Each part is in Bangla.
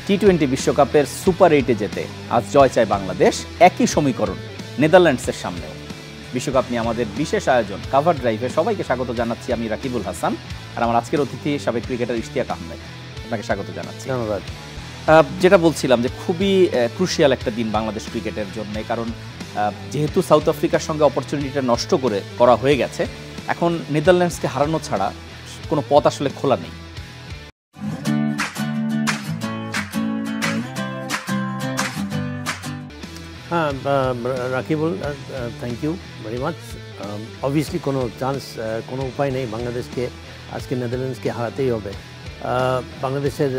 টি-20 বিশ্বকাপের সুপার 8-এ যেতে আজ জয় চায় বাংলাদেশ। একই সমীকরণ নেদারল্যান্ডসের সামনেও। বিশ্বকাপ নিয়ে আমাদের বিশেষ আয়োজন কাভার ড্রাইভে সবাইকে স্বাগত জানাচ্ছি। আমি রাকিবুল হাসান, আর আমার আজকের অতিথি সাবেক ক্রিকেটার ইশতিয়াক আহমেদ। আপনাকে স্বাগত জানাচ্ছি। ধন্যবাদ। যেটা বলছিলাম যে খুবই ক্রুশিয়াল একটা দিন বাংলাদেশ ক্রিকেটের জন্য, কারণ যেহেতু সাউথ আফ্রিকার সঙ্গে অপরচুনিটিটা নষ্ট করা হয়ে গেছে, এখন নেদারল্যান্ডসকে হারানো ছাড়া কোনো পথ আসলে খোলা নেই। হ্যাঁ Rakibul, thank you very much. Obviously কোনো চান্স, কোনো উপায় নেই, বাংলাদেশকে আজকে নেদারল্যান্ডসকে হারাতেই হবে। বাংলাদেশের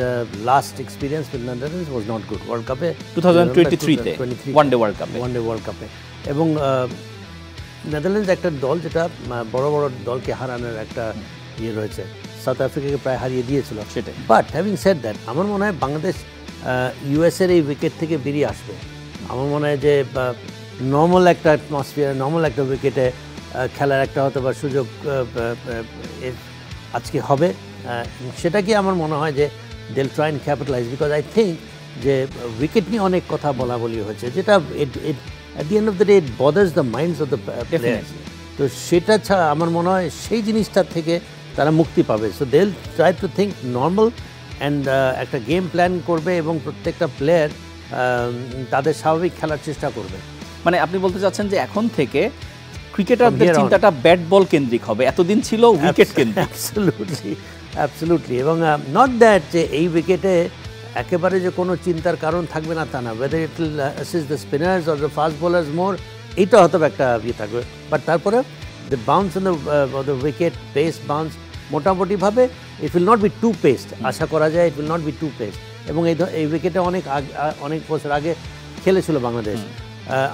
last experience with Netherlands was not good world কাপে 2023-তে ওয়ানডে ওয়ার্ল্ড কাপে। এবং নেদারল্যান্ডস একটা দল যেটা বড় বড় দলকে হারানোর একটা ইয়ে রয়েছে, সাউথ আফ্রিকাকে প্রায় হারিয়ে দিয়েছিল সেটাই। বাট হ্যাভিং সেড দ্যাট, আমার মনে হয় বাংলাদেশ ইউএসের এই উইকেট থেকে বেরিয়ে আসবে। আমার মনে হয় যে নর্মাল একটা অ্যাটমসফিয়ার, নর্মাল একটা উইকেটে খেলার একটা হয়তো বা সুযোগ আজকে হবে। সেটাকে আমার মনে হয় যে they'll try and capitalise, because I think যে উইকেট নিয়ে অনেক কথা বলি হয়েছে, যেটা at the end of the day it bothers the minds of the players. তো সেটা ছাড়া আমার মনে হয় সেই জিনিসটার থেকে তারা মুক্তি পাবে। So del try to think normal and একটা গেম প্ল্যান করবে এবং প্রত্যেকটা প্লেয়ার তাদের স্বাভাবিক খেলার চেষ্টা করবে। মানে আপনি বলতে চাচ্ছেন যে এখন থেকে ক্রিকেটারদের চিন্তাটা ব্যাট বল কেন্দ্রিক হবে, এতদিন ছিল উইকেট কেন্দ্রিক। অ্যাবসলিউটলি। এবং নট দ্যাট যে এই উইকেটে একেবারে যে কোনো চিন্তার কারণ থাকবে না তা না, whether it will assist the spinners or the fast bowlers more, এইটা হয়তো একটা ইয়ে থাকবে। বাট তারপরে the bounce on the wicket, pace bounce মোটামুটিভাবে it will not be too paced, আশা করা যায় it will not be too paced. এবং এই উইকেটে অনেক বছর আগে খেলেছিল বাংলাদেশ।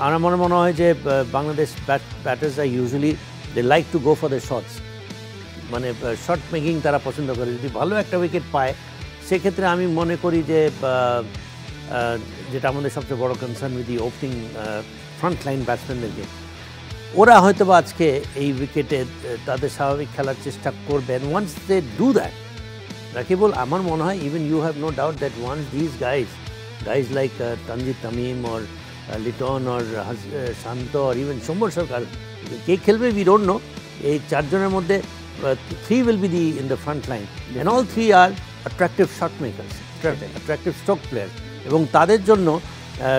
আর আমার মনে হয় যে বাংলাদেশ ব্যাটার্স আর usually they like to go for the shots, মানে শট মেকিং তারা পছন্দ করে। যদি ভালো একটা উইকেট পায় সেক্ষেত্রে আমি মনে করি যে যেটা আমাদের সবচেয়ে বড় concern with the opening front line ব্যাটসম্যানদেরকে, ওরা হয়তো বা আজকে এই উইকেটে তাদের স্বাভাবিক খেলার চেষ্টা করবেন। Once they do that, Rakibul, আমার মনে হয় even you have no doubt that once this guys like Tanzil Tamim or Litton or Shant or even Shombor Sarkar, কে খেলবে we don't know. এই চারজনের মধ্যে 3 will be in the front line and all 3 are attractive shot makers, attractive stroke players, এবং তাদের জন্য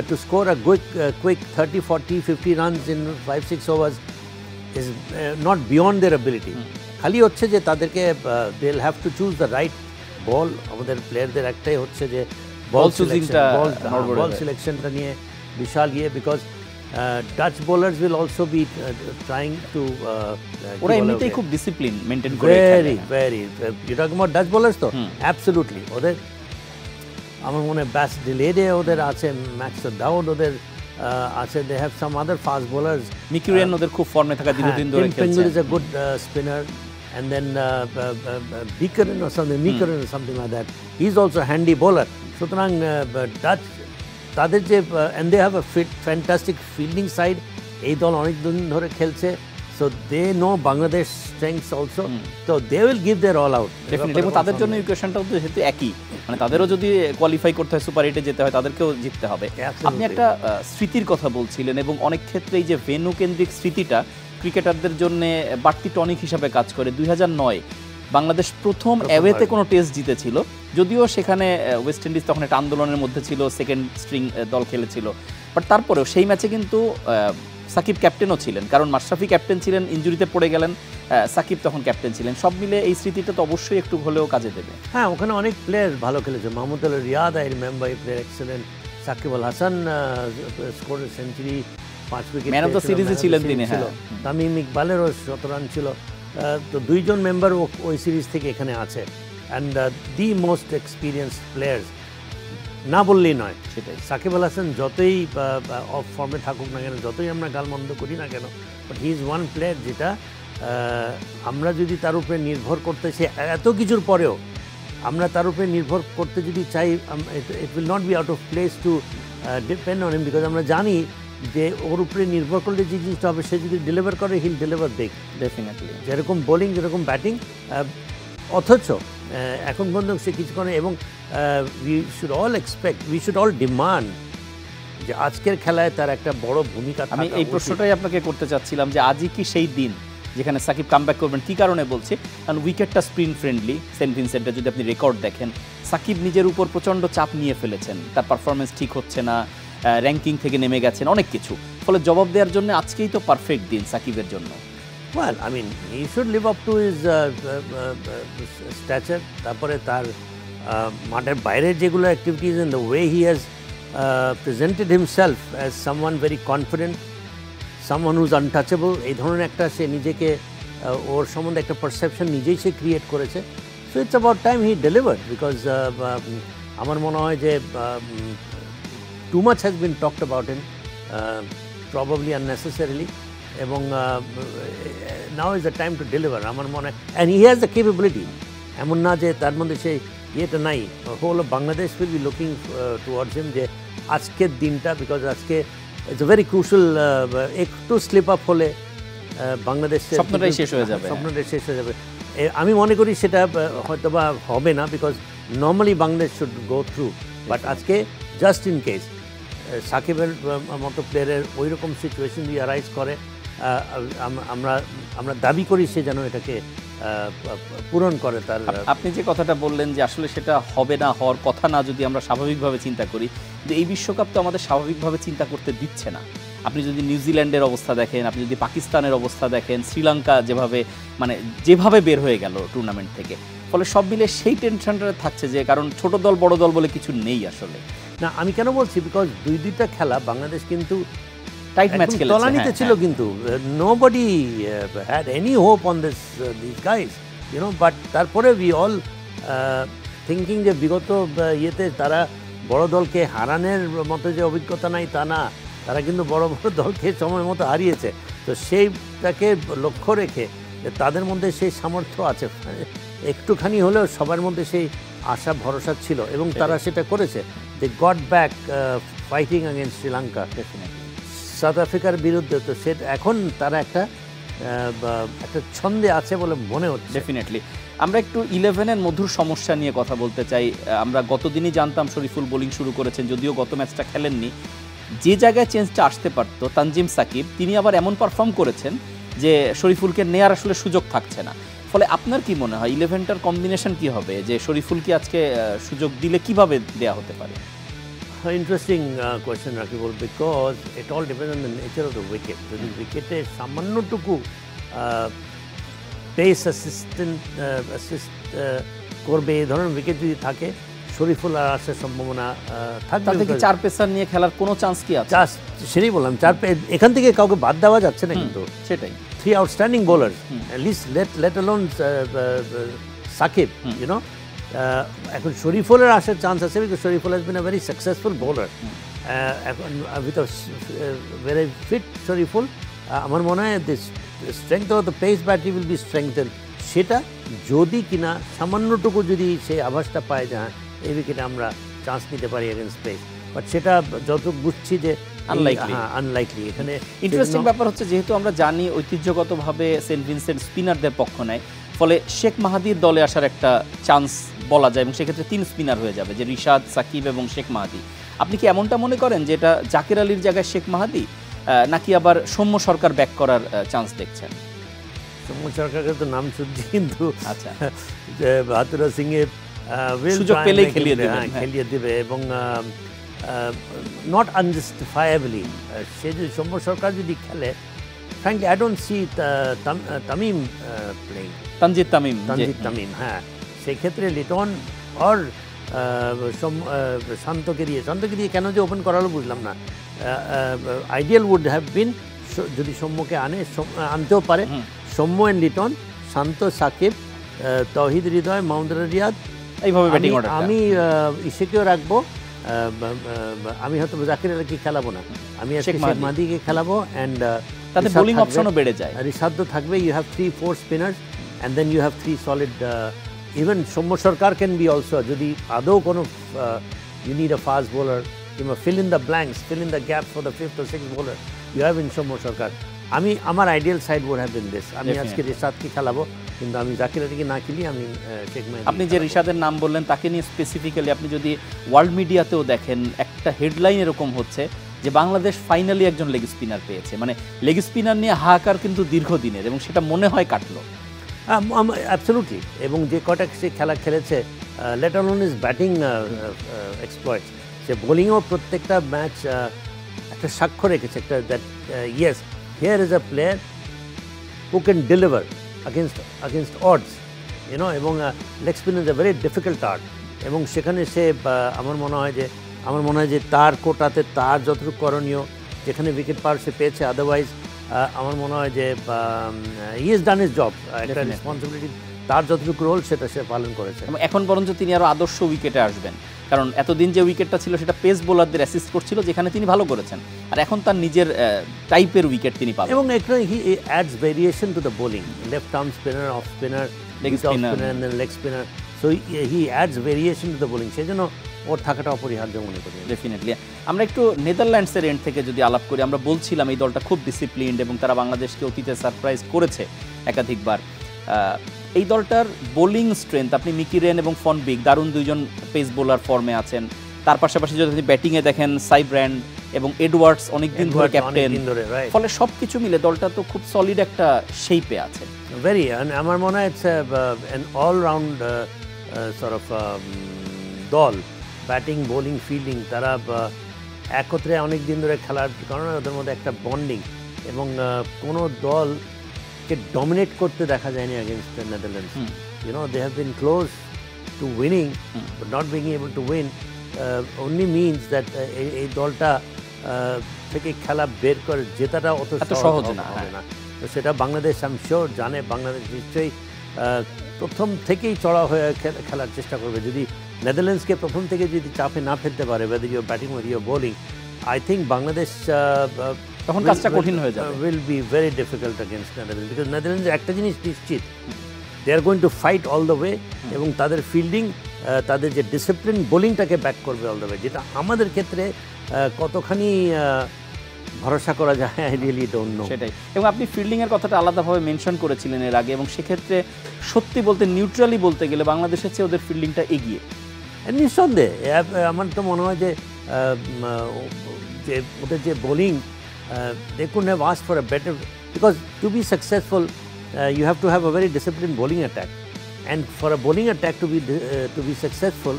to score a quick 30, 40, 50 runs in 5-6 overs is not beyond their ability. খালি হচ্ছে যে তাদেরকে they'll have to choose the right বল। আমাদের প্লেয়ারদের একটাই হচ্ছে যে বল সিলেকশনটা নিয়ে বিশাল ইয়ে, because Dutch bowlers will also be trying to, ওরা এমনিতেই খুব ডিসিপ্লিন মেইনটেইন করে। Very you talking about Dutch bowlers? তো অ্যাবসলিউটলি ওদের আমার মনে হয় ব্যাস ডিলেডে ওদের আছে, ম্যাক্স দাউদ ওদের আছে, they have some other fast bowlers. Meekeren ওদের খুব ফর্মে থাকা দীর্ঘদিন ধরে খেলছে। Penguin is a good spinner, and then Beekeren or something like that. He's also a handy bowler. সুতরাং ডাচ তাদের যে and they have a fantastic fielding side, এই দল অনেক দিন ধরে খেলছে, so they know Bangladesh strengths also, so they will give their all out. Definitely. এবং তাদের জন্য ইকুয়েশনটাও তো যেহেতু একই, মানে তাদেরও যদি কোয়ালিফাই করতে হয়, সুপার 8-এ যেতে হয়, তাদেরকেও জিততে হবে। আপনি একটা স্মৃতির কথা বলছিলেন, এবং অনেক ক্ষেত্রে এই যে ভেন্যু কেন্দ্রিক স্মৃতিটা ক্রিকেটারদের জন্য বাড়তি টনিক হিসাবে কাজ করে। 2009 বাংলাদেশ প্রথম অ্যাওয়েতে কোনো টেস্ট জিতেছিল, যদিও সেখানে ওয়েস্ট ইন্ডিজ তখন একটা আন্দোলনের মধ্যে ছিল, সেকেন্ড স্ট্রিং দল খেলেছিল, বাট তারপরেও সেই ম্যাচে কিন্তু সাকিব ক্যাপ্টেনও ছিলেন, কারণ মাশরাফি ক্যাপ্টেন ছিলেন, ইনজুরিতে পড়ে গেলেন, সাকিব তখন ক্যাপ্টেন ছিলেন। সব মিলে এই স্মৃতিটা তো অবশ্যই একটু হলেও কাজে দেবে। হ্যাঁ, ওখানে অনেক প্লেয়ার ভালো খেলেছে। মাহমুদ আল রিয়াদ, আই রিমেম্বার, এই player excellent. Shakib Al Hasan score century, 5 wicket, man of the সিরিজে ছিলেন তিনি। তামিম ইকবালেরও 17 রান ছিল। তো 2 জন মেম্বার ওই সিরিজ থেকে এখানে আছে, and the most experience players না বললেই নয়। সেটাই, সাকিব আল হাসান যতই অফ ফর্মে থাকুক না কেন, যতই আমরা গালমন্দ করি না কেন, but he is one player যেটা আমরা যদি তার উপরে নির্ভর করতে চাই, এত কিছুর পরেও আমরা তার উপরে নির্ভর করতে যদি চাই, ইট will not be out of place to depend on him, because আমরা জানি যে ওর উপরে নির্ভর করলে যে জিনিসটা হবে, সে যদি ডেলিভার করে, হিল ডেলিভার বিগ, ডেফিনেটলি। যেরকম বোলিং, যেরকম ব্যাটিং। অথচ এখন পর্যন্ত সে কিছু করে, এবং we should all expect, we should all demand যে আজকের খেলায় তার একটা বড় ভূমিকা। আমি এই প্রশ্নটাই আপনাকে করতে চাচ্ছিলাম যে আজই কি সেই দিন যেখানে সাকিব কামব্যাক করবেন? কী কারণে বলছি, কারণ উইকেটটা স্পিন ফ্রেন্ডলি। সেন্ট ভিনসেন্টে যদি আপনি রেকর্ড দেখেন, সাকিব নিজের উপর প্রচণ্ড চাপ নিয়ে ফেলেছেন, তার পারফরমেন্স ঠিক হচ্ছে না, র্যাঙ্কিং থেকে নেমে গেছেন, অনেক কিছু। ফলে জবাব দেওয়ার জন্য আজকেই তো পারফেক্ট দিন সাকিবের জন্য। Well, I mean he should live up to his stature. তারপরে তার মাঠের বাইরের যেগুলো activities and the way he has presented himself as someone very confident, someone who's untouchable, এই ধরনের একটা সে নিজেকে ওর সম্বন্ধে একটা পারসেপশন নিজেই সে ক্রিয়েট করেছে। So it's about time he delivered, because আমার মনে হয় যে too much has been talked about him, probably unnecessarily, এবং now is the time to deliver আমার মনে হয়। And he has the capability, এমন না যে তার মধ্যে সেই ইয়েটা নাই। Whole of Bangladesh will be looking towards him, যে আজকের দিনটা, বিকজ আজকে ইটস এ ভেরি ক্রুশাল, একটু স্লিপ আপ হলে বাংলাদেশের স্বপ্নটাই শেষ হয়ে যাবে। স্বপ্নটাই শেষ হয়ে যাবে। আমি মনে করি সেটা হয়তো বা হবে না, because normally Bangladesh should go through, but আজকে জাস্ট ইন কেস সাকিবের মতো প্লেয়ারের ওই রকম সিচুয়েশন যদি অ্যারাইজ করে, আমরা দাবি করি সে যেন এটাকে পূরণ করে। তার আপনি যে কথাটা বললেন যে আসলে সেটা হবে না, হওয়ার কথা না, যদি আমরা স্বাভাবিকভাবে চিন্তা করি, কিন্তু এই বিশ্বকাপ তো আমাদের স্বাভাবিকভাবে চিন্তা করতে দিচ্ছে না। আপনি যদি নিউজিল্যান্ডের অবস্থা দেখেন, আপনি যদি পাকিস্তানের অবস্থা দেখেন, শ্রীলঙ্কা যেভাবে বের হয়ে গেল টুর্নামেন্ট থেকে, ফলে সব মিলে সেই টেনশনটা থাকছে যে, কারণ ছোট দল বড় দল বলে কিছু নেই আসলে। না, আমি কেন বলছি, বিকজ দুইটা খেলা বাংলাদেশ কিন্তু টাইট ম্যাচ খেলেছে, তলানিতে ছিল, কিন্তু nobody had any hope on this guys, but তারপরে উই অল থিঙ্কিং যে বিগত ইয়েতে তারা বড় দলকে হারানোর মতো যে অভিজ্ঞতা নাই তা না, তারা কিন্তু বড় বড় দলকে সময় মতো হারিয়েছে। তো সেইটাকে লক্ষ্য রেখে তাদের মধ্যে সেই সামর্থ্য আছে, একটুখানি হলেও সবার মধ্যে সেই আশা ভরসা ছিল, এবং তারা সেটা করেছে। They got back fighting against Sri Lanka, South আফ্রিকার বিরুদ্ধে। তো সেটা এখন তারা একটা ছন্দে আছে বলে মনে হচ্ছে। ডেফিনেটলি। আমরা একটু 11-এর মধুর সমস্যা নিয়ে কথা বলতে চাই। আমরা গতদিনই জানতাম শরীফুল বোলিং শুরু করেছেন, যদিও গত ম্যাচটা খেলেননি। যে জায়গায় চেঞ্জটা আসতে পারত, তানজিম সাকিব, তিনি আবার এমন পারফর্ম করেছেন যে শরীফুলকে নেয়ার আসলে সুযোগ থাকছে না। ফলে আপনার কি মনে হয় 11টার কম্বিনেশন কি হবে, যে শরীফুলকে আজকে সুযোগ দিলে কিভাবে দেয়া হতে পারে? Interesting question Rakibul, because it all depend on the nature of the wicket. যদি উইকেটে সামান্যটুকু পেস অ্যাসিস্ট করবে এই ধরনের উইকেট যদি থাকে, শরীফুল আর আসার সম্ভাবনা থাকবে। তাতে কি 4 পেসার নিয়ে খেলার কোনো চান্স কি আছে? সেটাই বললাম, এখান থেকে কাউকে বাদ দেওয়া যাচ্ছে না, কিন্তু সেটাই 3 outstanding bowler, at least let alone Shakib, এখন শরীফুলের আসার চান্স আছে, because Shariful has been a very successful bowler. এখন উইথ ভেরি ফিট শরীফুল, আমার মনে হয় this strength of the pace battery will be strengthen. সেটা যদি কিনা সামান্যটুকু যদি সেই আভাসটা পায় যে হ্যাঁ এই উইকেটে আমরা চান্স নিতে পারি এগেন্স্ট পেস, বাট সেটা যত বুঝছি যে আনলাইকলি। এখানে ইন্টারেস্টিং ব্যাপার হচ্ছে, যেহেতু আমরা জানি ঐতিহ্যগতভাবে সেন্ট ভিনসেন্ট স্পিনারদের পক্ষ নেয়, ফলে শেখ মাহাদির দলে আসার একটা চান্স বলা যায়, এবং সেক্ষেত্রে 3 স্পিনার হয়ে যাবে, যে রিশাদ, সাকিব এবং শেখ মাহাদি। আপনি কি এমনটা মনে করেন যে এটা জাকির আলীর জায়গায় শেখ মাহাদি, নাকি আবার সৌম্য সরকার ব্যাক করার চান্স দেখছেন? সৌম্য সরকারের তো নাম শুনছি, কিন্তু আচ্ছা, বাহাদুরা সিং এর সুযোগ পেলেই খেলিয়ে দেবে, এবং নট আনজাস্টিফায়েবলি সে যদি সৌম্য সরকার যদি খেলে, frankly I don't see Tamim playing, Tanzid Tamim. হ্যাঁ, সেই ক্ষেত্রে লিটন আর শান্তকে দিয়ে কেন যে ওপেন করালো বুঝলাম না। আইডিয়াল উড হ্যাভ বিন যদি সৌম্যকে আনতেও পারে, সৌম্য এন্ড লিটন, শান্ত, সাকিব, তৌহিদ হৃদয়, মাহমুদুর রিয়াদ, এইভাবে ব্যাটিং অর্ডার। আমি ইসেকেও রাখবো, আমি হয়তো জাকির আলীকে খেলাবো না, আমি শেখ মাহাদিকে খেলাবো, অ্যান্ড তাতে বোলিং অপশনও বেড়ে যায়। রিশাদ থাকবে, you have 3-4 spinners, and then you have 3 solid. Even Soumya Sarkar can be also, যদি আদৌ কোনো you need a fast bowler, কিংবা fill in the blanks, fill in the gap for the 5th or 6th bowler, you have in Soumya Sarkar. আমার ideal side would have been this. আমি Definitely. আজকে রিশাদকে খেলাবো, কিন্তু আমি জাকির আলীকে না খেলি, আমি শেখ মেহেদী আপনি যে রিশাদের নাম বললেন তাকে নিয়ে স্পেসিফিক্যালি আপনি যদি ওয়ার্ল্ড মিডিয়াতেও দেখেন, একটা হেডলাইন এরকম হচ্ছে যে বাংলাদেশ ফাইনালি একজন লেগ স্পিনার পেয়েছে। মানে লেগ স্পিনার নিয়ে হাহাকার কিন্তু দীর্ঘদিনের, এবং সেটা মনে হয় কাটলো। অ্যাবসলুটলি। এবং যে কটা সে খেলা খেলেছে, লেট অ্যালোন ইজ ব্যাটিং এক্সপ্লয়েটস, সে বোলিংয়েও প্রত্যেকটা ম্যাচ একটা সাক্ষ্য রেখেছে, একটা that yes here is a player who can deliver against odds, এবং leg spin is a very difficult art. এবং সেখানে সে আমার মনে হয় যে তার কোটাতে তার যতটুকু করণীয়, যেখানে উইকেট পাওয়ার সে পেয়েছে, আদারওয়াইজ আমার মনে হয় যে he is done his job, একটা রেসপন্সিবিলিটি, তার যতটুকু রোল সেটা সে পালন করেছে। এবং এখন বরঞ্চ তিনি আরও আদর্শ উইকেটে আসবেন, কারণ এতদিন যে উইকেটটা ছিল সেটা পেস বোলারদের অ্যাসিস্ট করছিল, যেখানে তিনি ভালো করেছেন, আর এখন তার নিজের টাইপের উইকেট তিনি পাবেন। এবং একটা he adds variation to the bowling, left arm spinner, off spinner, leg spinner, so he adds variation to the bowling, সেই জন্য ওর থাকাটা অপরিহার্য মনে করি। ডেফিনেটলি। আমরা একটু নেদারল্যান্ডসের এন্ড থেকে যদি আলাপ করি, আমরা বলছিলাম এই দলটা খুব ডিসিপ্লিনড এবং তারা বাংলাদেশকে অতীতে সারপ্রাইজ করেছে একাধিকবার। এই দলটার বোলিং স্ট্রেংথ, আপনি মিকি রেন এবং ফন বিগ দারুণ দুইজন পেস বোলার ফর্মে আছেন, তার পাশাপাশি যদি আপনি ব্যাটিংয়ে দেখেন সাইব্র্যান্ড এবং এডওয়ার্ডস অনেকদিন ধরে ক্যাপ্টেন, ফলে সব কিছু মিলে দলটা তো খুব সলিড একটা শেপে আছে। ভেরি, আমার মনে হয় it's an all-round sort of দল, ব্যাটিং, বোলিং, ফিল্ডিং, তারা একত্রে অনেক দিন ধরে খেলার কারণে ওদের মধ্যে একটা বন্ডিং, এবং কোনো দলকে ডমিনেট করতে দেখা যায়নি against the Netherlands. They have been close to winning, but not being able to win only means that এই দলটা থেকে খেলা বের করে জেতাটা অত সহজ হবে না। তো সেটা বাংলাদেশ আই এম শিওর জানে, বাংলাদেশ নিশ্চয়ই প্রথম থেকেই চড়া হয়ে খেলার চেষ্টা করবে। যদি নেদারল্যান্ডসকে প্রথম থেকে যদি চাপে না ফেলতে পারে, whether you're batting or you're bowling, I think Bangladesh তখন কাজটা কঠিন হয়ে যাবে, will be very difficult against Netherlands, because Netherlands একটা জিনিস নিশ্চিত, they are going to fight all the way, এবং তাদের ফিল্ডিং, তাদের যে ডিসিপ্লিন, বোলিংটাকে ব্যাক করবে অল দ্য ওয়ে, যেটা আমাদের ক্ষেত্রে কতখানি ভরসা করা যায় আই রিয়েলি ডোন্ট নো। সেটাই। এবং আপনি ফিল্ডিংয়ের কথাটা আলাদাভাবে মেনশন করেছিলেন এর আগে, এবং সেক্ষেত্রে সত্যি বলতে, নিউট্রালি বলতে গেলে বাংলাদেশের চেয়ে ওদের ফিল্ডিংটা এগিয়ে নিঃসন্দেহে। আমার তো মনে হয় যে ওদের যে bowling, they couldn't have asked for a better, because to be successful you have to have a very disciplined bowling attack, and for a bowling attack to be successful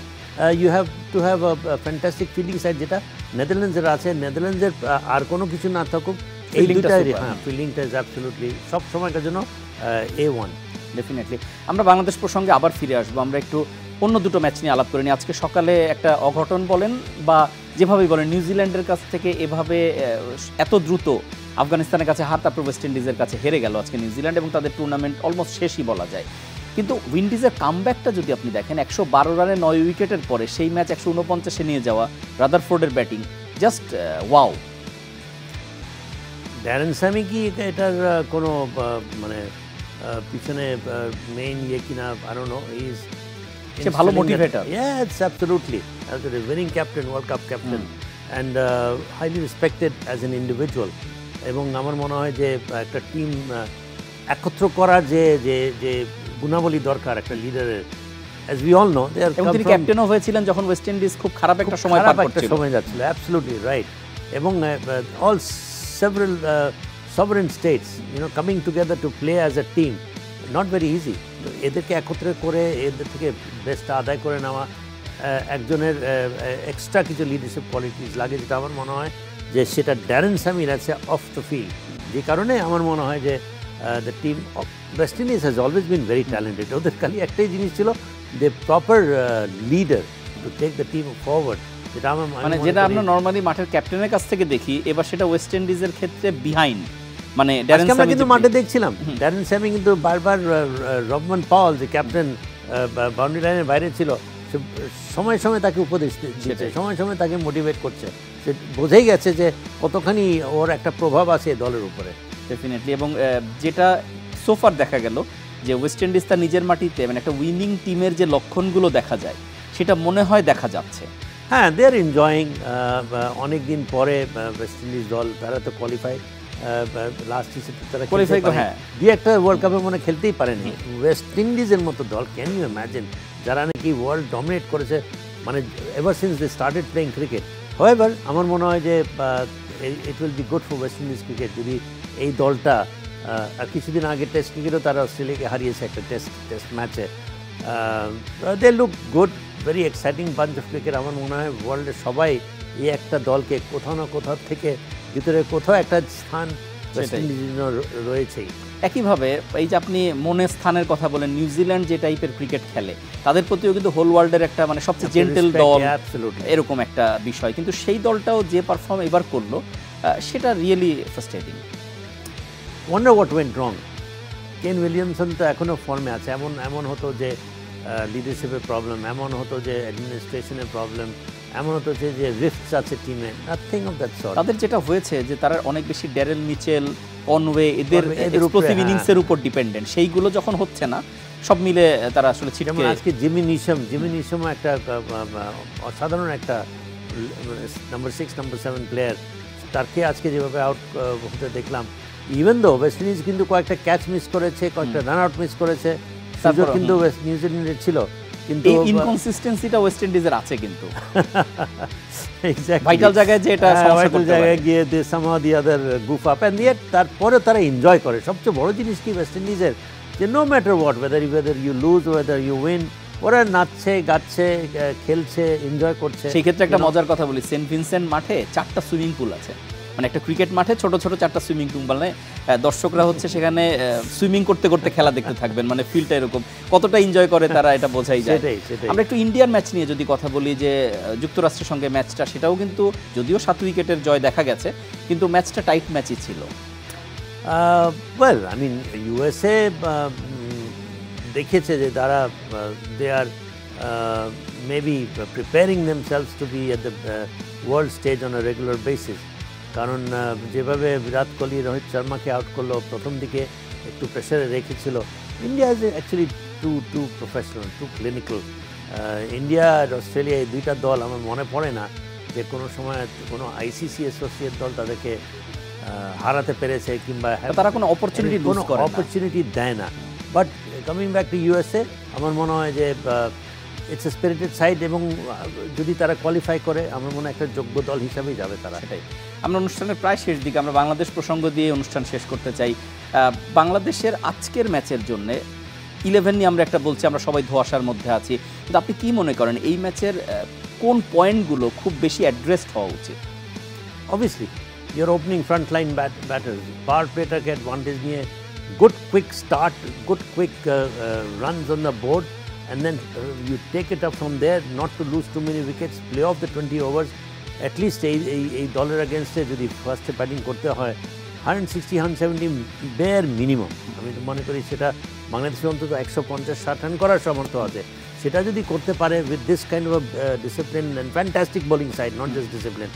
you have to have a fantastic fielding side, যেটা নেদারল্যান্ডসের আছে। নেদারল্যান্ডসের আর কোনো কিছু না থাকুক, এই দুইটা, হ্যাঁ, ফিল্ডিংটা ইজ অ্যাবসলিউটলি সব সময়টার জন্য A1। ডেফিনেটলি। আমরা বাংলাদেশ প্রসঙ্গে আবার ফিরে আসবো, আমরা একটু অন্য দুটো ম্যাচ নিয়ে আলাপ করে নিই। আজকে সকালে একটা অঘটন বলেন বা যেভাবেই বলেন, নিউজিল্যান্ডের কাছ থেকে এভাবে এত দ্রুত আফগানিস্তানের কাছে হার, তারপর ওয়েস্ট ইন্ডিজের কাছে হেরে গেল আজকে নিউজিল্যান্ড, এবং তাদের টুর্নামেন্ট অলমোস্ট শেষই বলা যায়। কিন্তু উইন্ডিজের কামব্যাকটা যদি আপনি দেখেন, 112 রানে 9 উইকেটের পরে সেই ম্যাচ 149-এ নিয়ে যাওয়া, রাদারফোর্ডের batting just wow. Darren Sammy কি এটার কোনো মানে পিছনে মেইন কিনা, আই ডোন্ট নো, সে ভালো motivator. Yes, absolutely. As a winning captain, World Cup captain, and highly respected as an individual. এবং আমার মনে হয় যে একটা টিম একত্র করার যে গুণাবলী দরকার একটা লিডারের, as we all know, they are এবং তিনি ক্যাপ্টেনও হয়েছিলেন যখন ওয়েস্ট ইন্ডিজ খুব খারাপ একটা সময় পার করছিল, সময় যাচ্ছিল। Absolutely right. এবং all several sovereign states, coming together to play as a team, not very easy. এদেরকে একত্রে করে এদের থেকে বেস্টটা আদায় করে নেওয়া, একজনের এক্সট্রা কিছু লিডারশিপ কোয়ালিটিস লাগে, যেটা আমার মনে হয় যে সেটা ড্যারেন স্যামির আছে অফ দ্য ফিল্ড। যে কারণে আমার মনে হয় যে the team of West Indies has always been very talented. ওদের খালি একটাই জিনিস ছিল, the proper leader to take the team forward, যেটা আমার মানে যেটা আমরা নর্মালি মাঠের ক্যাপ্টেনের কাছ থেকে দেখি, এবার সেটা ওয়েস্ট ইন্ডিজের ক্ষেত্রে বিহাইন্ড। মানে আমরা কিন্তু মাঠে দেখছিলাম ড্যারেন স্যামি কিন্তু বারবার রবমান পাওয়াল, যে ক্যাপ্টেন বাউন্ডারি লাইনের বাইরে ছিল, সময় সময় তাকে উপদেশ দিচ্ছে, সময় সময় তাকে মোটিভেট করছে। সে বোঝাই গেছে যে কতখানি ওর একটা প্রভাব আছে দলের উপরে। ডেফিনেটলি। এবং যেটা সোফার দেখা গেল যে ওয়েস্ট ইন্ডিজ তার নিজের মাটিতে মানে একটা উইনিং টিমের যে লক্ষণগুলো দেখা যায়, সেটা মনে হয় দেখা যাচ্ছে। হ্যাঁ, দে আর এনজয়িং। অনেক দিন পরে ওয়েস্ট ইন্ডিজ দল, তারা তো কোয়ালিফাই লাস্ট হিসেবে তারা Qualify খেলতে পারেনি। হ্যাঁ। দুই একটা ওয়ার্ল্ড কাপে মনে খেলতেই পারেনি। ওয়েস্ট ইন্ডিজের মতো দল, ক্যান ইউ ইমাজিন, যারা নাকি ওয়ার্ল্ড ডমিনেট করেছে মানে ever since they started playing cricket. However আমার মনে হয় যে it will be good for West Indies cricket যদি এই দলটা কিছুদিন আগে টেস্ট ক্রিকেটও তারা অস্ট্রেলিয়াকে হারিয়েছে একটা টেস্ট ম্যাচে। They look good, very exciting bunch of cricket. আমার মনে হয় ওয়ার্ল্ডের সবাই এই একটা দলকে কোথাও না কোথাও থেকে ভিতরে কোথাও একটা স্থান ওয়েস্ট ইন্ডিজের জন্য রয়েছেই। একইভাবে এই যে আপনি মনে স্থানের কথা বলেন, নিউজিল্যান্ড যে টাইপের ক্রিকেট খেলে তাদের প্রতিও কিন্তু হোল ওয়ার্ল্ডের একটা মানে সবচেয়ে জেন্টেল দল এরকম একটা বিষয়, কিন্তু সেই দলটাও যে পারফর্ম এবার করলো সেটা really frustrating. Wonder what went wrong. Kane Williamson তো এখনও ফর্মে আছে। এমন হতো যে লিডারশিপের প্রবলেম, এমন হতো যে অ্যাডমিনিস্ট্রেশনের প্রবলেম, এমন হতো যে রিফটস আছে টিমে, নাথিং অফ দ্যাট সর্ট। তাদের যেটা হয়েছে যে তারা অনেক বেশি ড্যারেল মিচেল, কনওয়ে এদের এক্সপ্লোসিভ ইনিংসের উপর ডিপেন্ডেন্ট, সেইগুলো যখন হচ্ছে না সব মিলে তারা আসলে ছিটকে। আজকে জিমি নিশম একটা অসাধারণ একটা নাম্বার 6 নাম্বার 7 প্লেয়ার, তারকে আজকে যেভাবে আউট হতে দেখলাম। ইভেন দো ওয়েস্ট ইন্ডিজ কিন্তু কয়েকটা ক্যাচ মিস করেছে, কয়েকটা রান আউট মিস করেছে, সুযোগ কিন্তু ওয়েস্ট নিউজিল্যান্ডের ছিল, কিন্তু এই ইনকনসিস্টেন্সিটা ওয়েস্ট ইন্ডিজের আছে কিন্তু ভাইটাল জায়গায় যে এটা সমস্যা করতে জায়গায় গিয়ে they somehow the other goof up and yet তারপরে তারা এনজয় করে। সবচেয়ে বড় জিনিস কি ওয়েস্ট ইন্ডিজের, যে no matter what, whether you lose whether you win, ওরা নাচছে গাচ্ছে খেলছে এনজয় করছে। সেই ক্ষেত্রে একটা মজার কথা বলি, সেন্ট ভিনসেন্ট মাঠে 4টা সুইমিং পুল আছে, মানে একটা ক্রিকেট মাঠে ছোট ছোট 4টা সুইমিং পুল, মানে দর্শকরা হচ্ছে সেখানে সুইমিং করতে করতে খেলা দেখতে থাকবেন, মানে ফিলটা এরকম, কতটা এনজয় করে তারা এটা বোঝাই যায়। আমরা একটু ইন্ডিয়ান ম্যাচ নিয়ে যদি কথা বলি, যে যুক্তরাষ্ট্রের সঙ্গে ম্যাচটা, সেটাও কিন্তু যদিও 7 উইকেটের জয় দেখা গেছে, কিন্তু ম্যাচটা টাইট ম্যাচই ছিল। ওয়েল আই মিন ইউএসএ দেখেছে যে তারা they are maybe preparing themselves to be at the world stage on a regular basis. কারণ যেভাবে বিরাট কোহলি রোহিত শর্মাকে আউট করলো, প্রথম দিকে একটু প্রেশারে রেখেছিল। India is actually too professional, too clinical. India আর অস্ট্রেলিয়া এই দুইটা দল আমার মনে পড়ে না যে কোনো সময় কোনো আইসিসি অ্যাসোসিয়েট দল তাদেরকে হারাতে পেরেছে কিংবা তারা কোনো অপরচুনিটি লুজ করে না, অপরচুনিটি দেয় না। But coming back to USA, আমার মনে হয় যে ইটস এ স্পিরিটেড সাইড, এবং যদি তারা কোয়ালিফাই করে আমার মনে হয় একটা যোগ্য দল হিসাবেই যাবে তারা। সেটাই। আমরা অনুষ্ঠানের প্রায় শেষ দিকে, আমরা বাংলাদেশ প্রসঙ্গ দিয়ে অনুষ্ঠান শেষ করতে চাই। বাংলাদেশের আজকের ম্যাচের জন্য 11 নিয়ে আমরা একটা বলছি, আমরা সবাই ধোঁয়াশার মধ্যে আছি, কিন্তু আপনি কি মনে করেন এই ম্যাচের কোন পয়েন্টগুলো খুব বেশি অ্যাড্রেসড হওয়া উচিত? Obviously your opening front line batters, power প্লেটাকে অ্যাডভান্টেজ নিয়ে good quick start, good quick runs on the board, and then you take it up from there, not to lose too many wickets, play off the 20 overs. At least এই দলের এগেনস্টে যদি ফার্স্টে ব্যাটিং করতে হয় 160-170 বেয়ার মিনিমাম, আমি তো মনে করি সেটা বাংলাদেশের অন্তত 150-60 রান করার সামর্থ্য আছে। সেটা যদি করতে পারে with this kind of discipline and fantastic bowling side, not just discipline,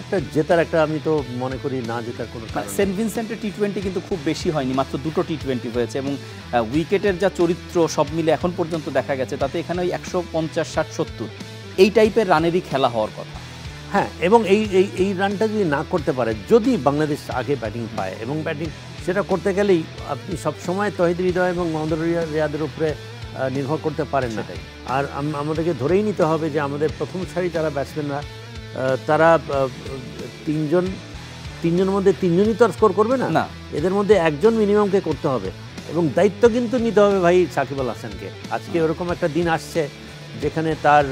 একটা জেতার একটা, আমি তো মনে করি না জেতার কোনো কারণ। সেন্ট ভিনসেন্টের টি-20 কিন্তু খুব বেশি হয়নি, মাত্র 2টো টি-20 হয়েছে, এবং উইকেটের যা চরিত্র সব মিলে এখন পর্যন্ত দেখা গেছে তাতে এখানে ওই 150-60-70 এই টাইপের রানেরই খেলা হওয়ার কথা। হ্যাঁ, এবং এই রানটা যদি না করতে পারে, যদি বাংলাদেশ আগে ব্যাটিং পায়, এবং ব্যাটিং সেটা করতে গেলেই আপনি সবসময় তহিদ হৃদয় এবং মোহাম্মদ রিয়াদের উপরে নির্ভর করতে পারেন না। আর আমাদেরকে ধরেই নিতে হবে যে আমাদের প্রথম সারি যারা ব্যাটসম্যানরা, তারা তিনজনের মধ্যে 3জনই তো আর স্কোর করবে না, এদের মধ্যে একজন মিনিমামকে করতে হবে, এবং দায়িত্ব কিন্তু নিতে হবে ভাই সাকিব আল হাসানকে। আজকে ওরকম একটা দিন আসছে যেখানে তার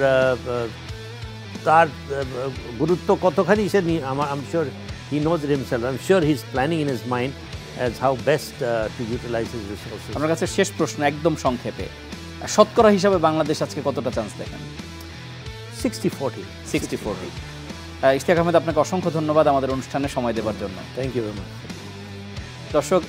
গুরুত্ব কতখানি সে, I am sure he knows himself, I am sure he is planning in his mind as how best to utilise his resources. আমার কাছে শেষ প্রশ্ন একদম সংক্ষেপে, শতকরা হিসাবে বাংলাদেশ আজকে কতটা চান্স দেখেন? 60-40। ইশতিয়াক আহমেদ, আপনাকে অসংখ্য ধন্যবাদ আমাদের অনুষ্ঠানে সময় দেওয়ার জন্য। Thank you very much. দর্শক,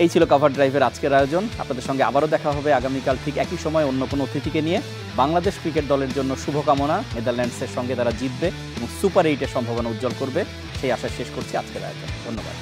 এই ছিল কভার ড্রাইভের আজকের আয়োজন। আপনাদের সঙ্গে আবারও দেখা হবে আগামীকাল ঠিক একই সময় অন্য কোনো অতিথিকে নিয়ে। বাংলাদেশ ক্রিকেট দলের জন্য শুভকামনা, নেদারল্যান্ডসের সঙ্গে তারা জিতবে এবং সুপার 8-এর সম্ভাবনা উজ্জ্বল করবে, সেই আশা শেষ করছি আজকের আয়োজন। ধন্যবাদ।